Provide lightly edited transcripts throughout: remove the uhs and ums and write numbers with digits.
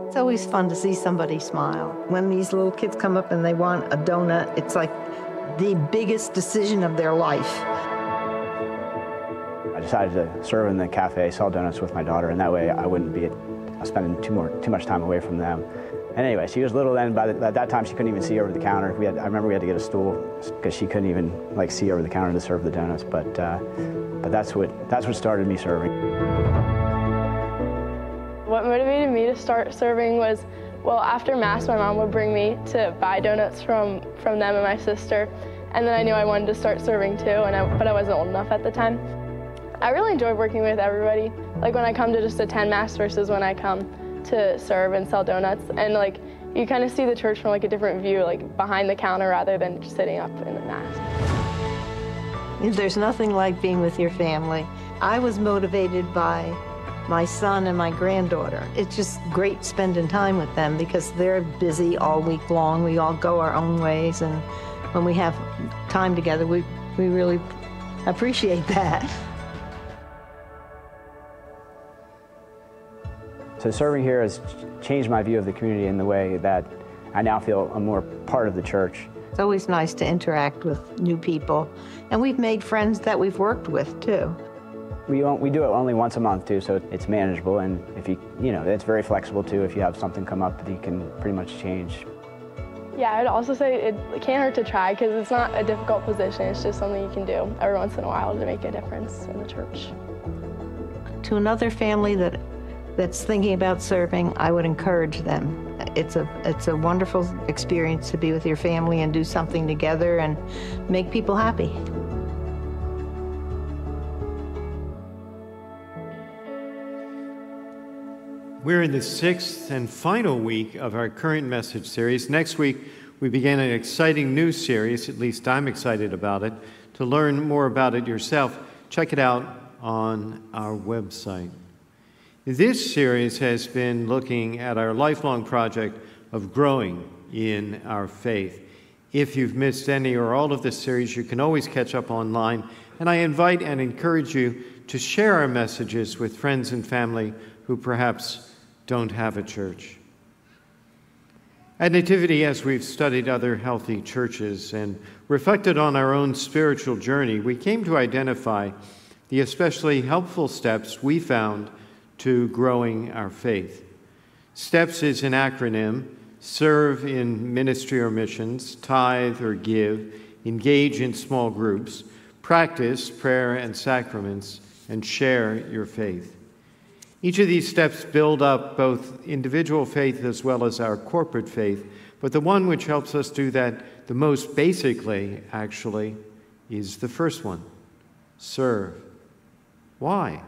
It's always fun to see somebody smile. When these little kids come up and they want a donut, it's like the biggest decision of their life. I decided to serve in the cafe, sell donuts with my daughter, and that way I wouldn't be spending too much time away from them. And anyway, she was little then. By that time, she couldn't even see over the counter. I remember we had to get a stool because she couldn't even see over the counter to serve the donuts. But that's what started me serving. What motivated me to start serving was, well, after Mass, my mom would bring me to buy donuts from them and my sister, and then I knew I wanted to start serving too, but I wasn't old enough at the time. I really enjoyed working with everybody, like when I come to just attend Mass versus when I come to serve and sell donuts, and you kind of see the church from a different view, behind the counter rather than just sitting up in the Mass. There's nothing like being with your family. I was motivated by my son and my granddaughter. It's just great spending time with them because they're busy all week long. We all go our own ways, and when we have time together, we really appreciate that. So serving here has changed my view of the community in the way that I now feel a more part of the church. It's always nice to interact with new people, and we've made friends that we've worked with too. We do it only once a month too, so it's manageable, and if it's very flexible too. If you have something come up, that you can pretty much change. Yeah, I'd also say it can't hurt to try because it's not a difficult position. It's just something you can do every once in a while to make a difference in the church. To another family that's thinking about serving, I would encourage them. It's a wonderful experience to be with your family and do something together and make people happy. We're in the 6th and final week of our current message series. Next week, we begin an exciting new series, at least I'm excited about it. To learn more about it yourself, check it out on our website. This series has been looking at our lifelong project of growing in our faith. If you've missed any or all of this series, you can always catch up online, and I invite and encourage you to share our messages with friends and family who perhaps don't have a church. At Nativity, as we've studied other healthy churches and reflected on our own spiritual journey, we came to identify the especially helpful steps we found to growing our faith. STEPS is an acronym: serve in ministry or missions, tithe or give, engage in small groups, practice prayer and sacraments, and share your faith. Each of these steps build up both individual faith as well as our corporate faith, but the one which helps us do that the most basically, actually, is the first one: serve. Why?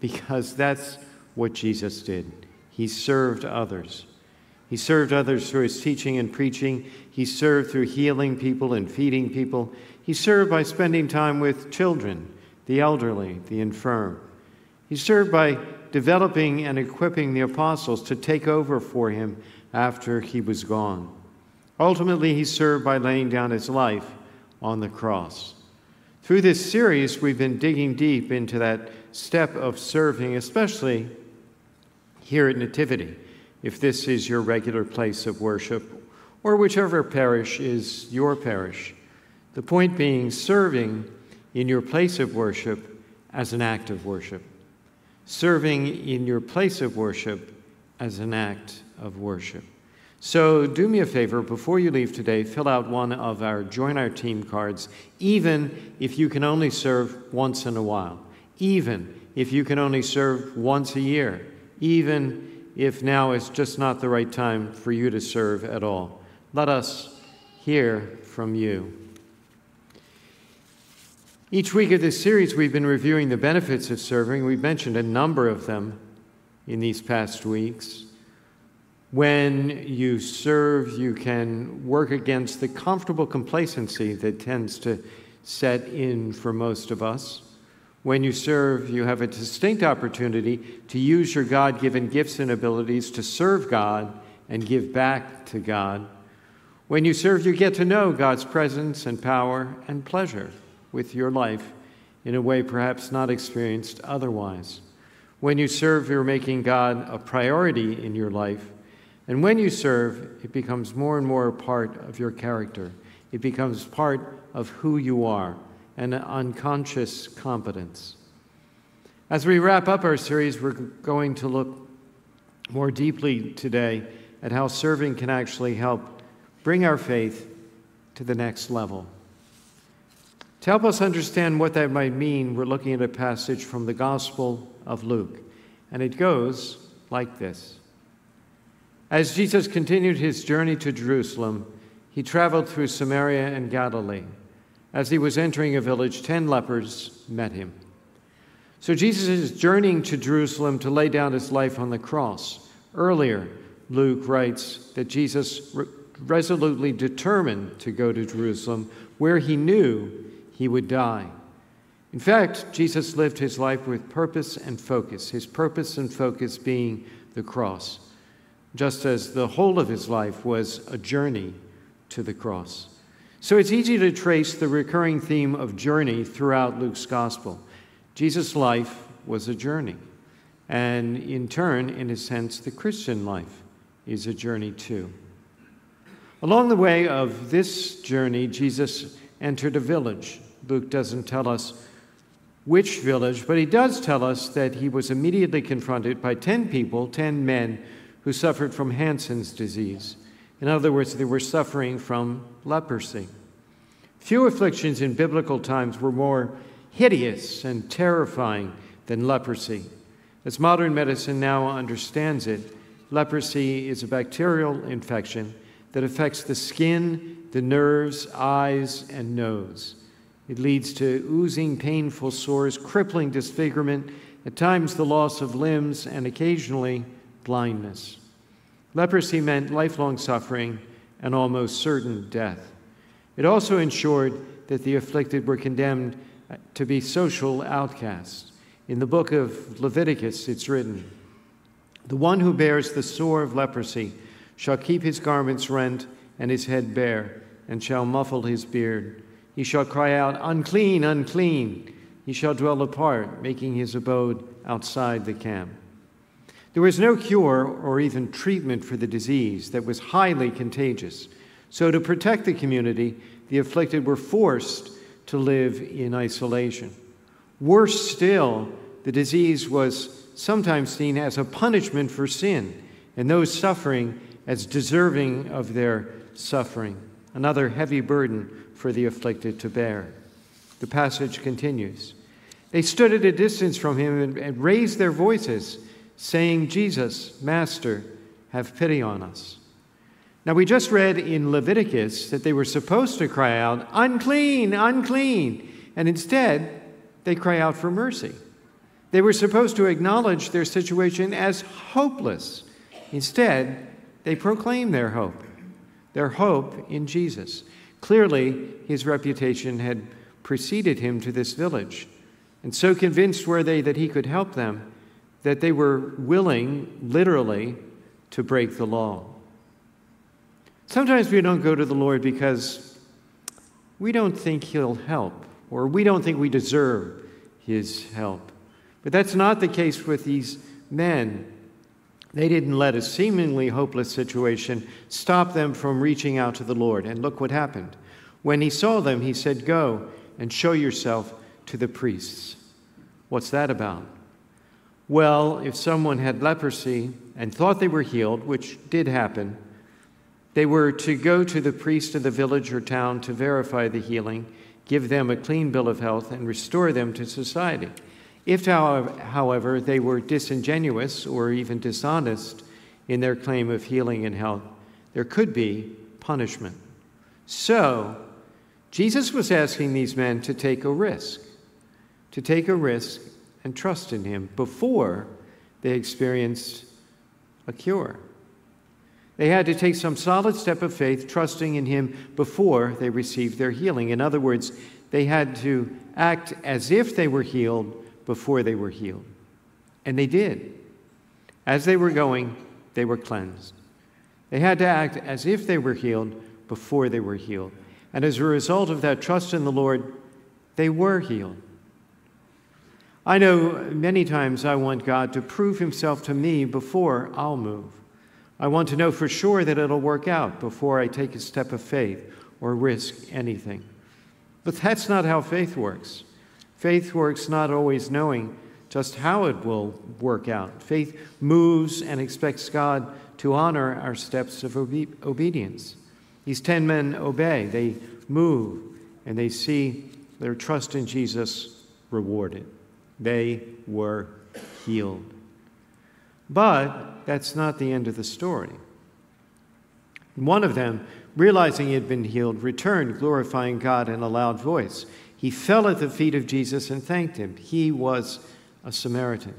Because that's what Jesus did. He served others. He served others through his teaching and preaching. He served through healing people and feeding people. He served by spending time with children, the elderly, the infirm. He served by developing and equipping the apostles to take over for him after he was gone. Ultimately, he served by laying down his life on the cross. Through this series, we've been digging deep into that step of serving, especially here at Nativity, if this is your regular place of worship, or whichever parish is your parish. The point being serving in your place of worship as an act of worship. Serving in your place of worship as an act of worship. So do me a favor, before you leave today, fill out one of our Join Our Team cards, even if you can only serve once in a while, even if you can only serve once a year, even if now is just not the right time for you to serve at all. Let us hear from you. Each week of this series, we've been reviewing the benefits of serving. We've mentioned a number of them in these past weeks. When you serve, you can work against the comfortable complacency that tends to set in for most of us. When you serve, you have a distinct opportunity to use your God-given gifts and abilities to serve God and give back to God. When you serve, you get to know God's presence and power and pleasure with your life in a way perhaps not experienced otherwise. When you serve, you're making God a priority in your life. And when you serve, it becomes more and more a part of your character. It becomes part of who you are, an unconscious competence. As we wrap up our series, we're going to look more deeply today at how serving can actually help bring our faith to the next level. To help us understand what that might mean, we're looking at a passage from the Gospel of Luke, and it goes like this. As Jesus continued his journey to Jerusalem, he traveled through Samaria and Galilee. As he was entering a village, 10 lepers met him. So Jesus is journeying to Jerusalem to lay down his life on the cross. Earlier, Luke writes that Jesus resolutely determined to go to Jerusalem, where he knew he would die. In fact, Jesus lived his life with purpose and focus, his purpose and focus being the cross, just as the whole of his life was a journey to the cross. So it's easy to trace the recurring theme of journey throughout Luke's gospel. Jesus' life was a journey, and in turn, in a sense, the Christian life is a journey too. Along the way of this journey, Jesus entered a village. Luke doesn't tell us which village, but he does tell us that he was immediately confronted by 10 people, 10 men, who suffered from Hansen's disease. In other words, they were suffering from leprosy. Few afflictions in biblical times were more hideous and terrifying than leprosy. As modern medicine now understands it, leprosy is a bacterial infection that affects the skin, the nerves, eyes, and nose. It leads to oozing, painful sores, crippling disfigurement, at times the loss of limbs, and occasionally blindness. Leprosy meant lifelong suffering and almost certain death. It also ensured that the afflicted were condemned to be social outcasts. In the book of Leviticus, it's written, "The one who bears the sore of leprosy shall keep his garments rent and his head bare, and shall muffle his beard. He shall cry out, 'Unclean, unclean!' He shall dwell apart, making his abode outside the camp." There was no cure or even treatment for the disease that was highly contagious. So to protect the community, the afflicted were forced to live in isolation. Worse still, the disease was sometimes seen as a punishment for sin, and those suffering as deserving of their suffering, another heavy burden for the afflicted to bear. The passage continues. They stood at a distance from him and raised their voices, saying, "Jesus, Master, have pity on us." Now, we just read in Leviticus that they were supposed to cry out, "Unclean, unclean," and instead, they cry out for mercy. They were supposed to acknowledge their situation as hopeless. Instead, they proclaim their hope in Jesus. Clearly, his reputation had preceded him to this village, and so convinced were they that he could help them that they were willing, literally, to break the law. Sometimes we don't go to the Lord because we don't think he'll help, or we don't think we deserve his help. But that's not the case with these men. They didn't let a seemingly hopeless situation stop them from reaching out to the Lord. And look what happened. When he saw them, he said, "Go and show yourself to the priests." What's that about? Well, if someone had leprosy and thought they were healed, which did happen, they were to go to the priest of the village or town to verify the healing, give them a clean bill of health, and restore them to society. If, however, they were disingenuous or even dishonest in their claim of healing and health, there could be punishment. So, Jesus was asking these men to take a risk and trust in him before they experienced a cure. They had to take some solid step of faith, trusting in him before they received their healing. In other words, they had to act as if they were healed before they were healed. And they did. As they were going, they were cleansed. They had to act as if they were healed before they were healed. And as a result of that trust in the Lord, they were healed. I know many times I want God to prove himself to me before I'll move. I want to know for sure that it'll work out before I take a step of faith or risk anything. But that's not how faith works. Faith works not always knowing just how it will work out. Faith moves and expects God to honor our steps of obedience. These 10 men obey. They move, and they see their trust in Jesus rewarded. They were healed. But that's not the end of the story. One of them, realizing he had been healed, returned, glorifying God in a loud voice. He fell at the feet of Jesus and thanked him. He was a Samaritan.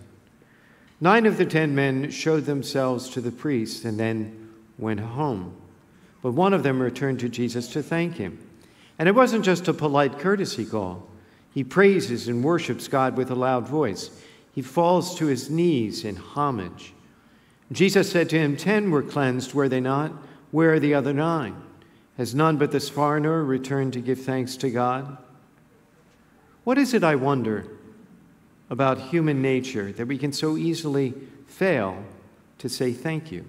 9 of the 10 men showed themselves to the priest and then went home. But one of them returned to Jesus to thank him. And it wasn't just a polite courtesy call. He praises and worships God with a loud voice. He falls to his knees in homage. Jesus said to him, 10 were cleansed, were they not? Where are the other 9? Has none but this foreigner returned to give thanks to God? What is it, I wonder, about human nature that we can so easily fail to say thank you?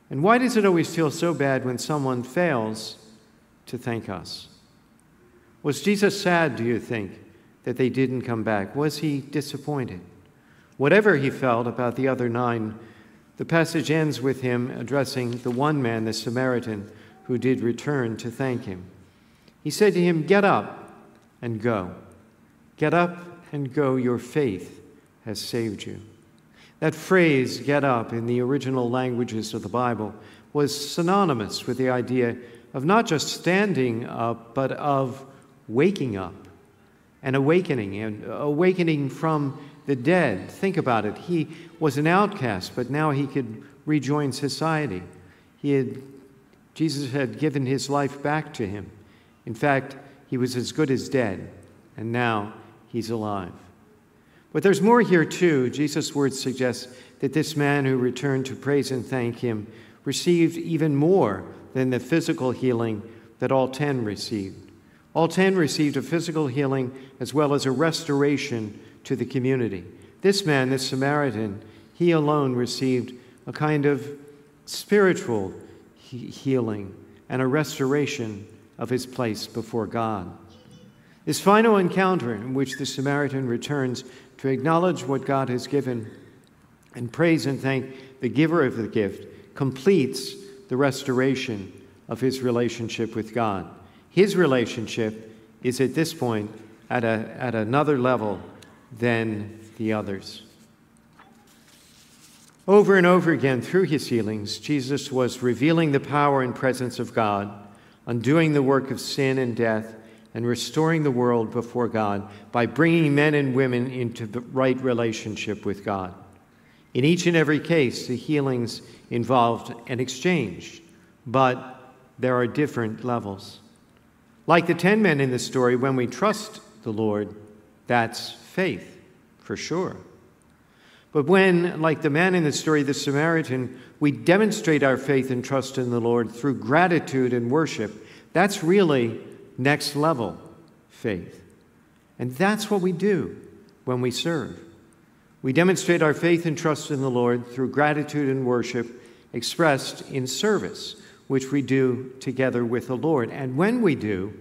And why does it always feel so bad when someone fails to thank us? Was Jesus sad, do you think, that they didn't come back? Was he disappointed? Whatever he felt about the other 9, the passage ends with him addressing the one man, the Samaritan, who did return to thank him. He said to him, "Get up and go. Get up and go. Your faith has saved you." That phrase, "get up," in the original languages of the Bible, was synonymous with the idea of not just standing up, but of waking up and awakening from the dead. Think about it. He was an outcast, but now he could rejoin society. Jesus had given his life back to him. In fact, he was as good as dead, and now he's alive. But there's more here too. Jesus' words suggest that this man who returned to praise and thank him received even more than the physical healing that all 10 received. All 10 received a physical healing as well as a restoration to the community. This man, this Samaritan, he alone received a kind of spiritual healing and a restoration of his place before God. This final encounter in which the Samaritan returns to acknowledge what God has given and praise and thank the giver of the gift completes the restoration of his relationship with God. His relationship is at this point at another level than the others. Over and over again through his healings, Jesus was revealing the power and presence of God, undoing the work of sin and death, and restoring the world before God by bringing men and women into the right relationship with God. In each and every case, the healings involved an exchange, but there are different levels. Like the 10 men in the story, when we trust the Lord, that's faith, for sure. But when, like the man in the story, the Samaritan, we demonstrate our faith and trust in the Lord through gratitude and worship, that's really next level faith. And that's what we do when we serve. We demonstrate our faith and trust in the Lord through gratitude and worship expressed in service, which we do together with the Lord. And when we do,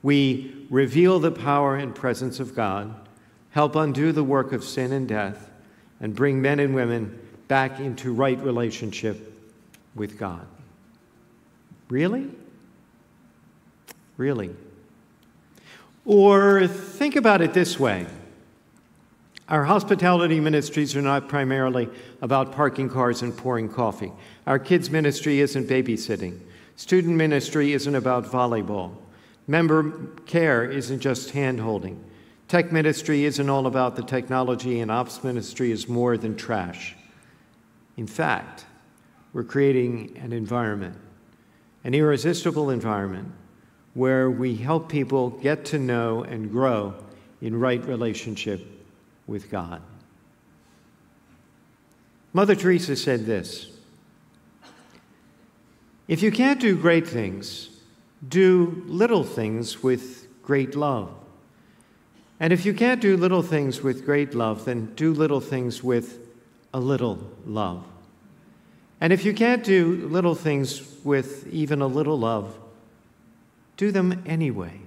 we reveal the power and presence of God, help undo the work of sin and death, and bring men and women back into right relationship with God. Really? Really? Or think about it this way. Our hospitality ministries are not primarily about parking cars and pouring coffee. Our kids' ministry isn't babysitting. Student ministry isn't about volleyball. Member care isn't just hand-holding. Tech ministry isn't all about the technology, and ops ministry is more than trash. In fact, we're creating an environment, an irresistible environment, where we help people get to know and grow in right relationship with God. Mother Teresa said this: "If you can't do great things, do little things with great love. And if you can't do little things with great love, then do little things with a little love. And if you can't do little things with even a little love, do them anyway.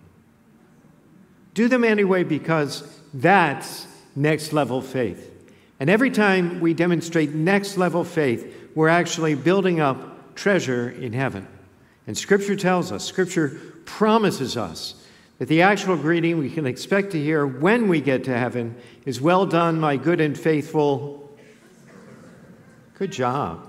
Do them anyway because that's next level faith. And every time we demonstrate next level faith, we're actually building up treasure in heaven. And Scripture tells us, Scripture promises us that the actual greeting we can expect to hear when we get to heaven is, "Well done, my good and faithful." Good job.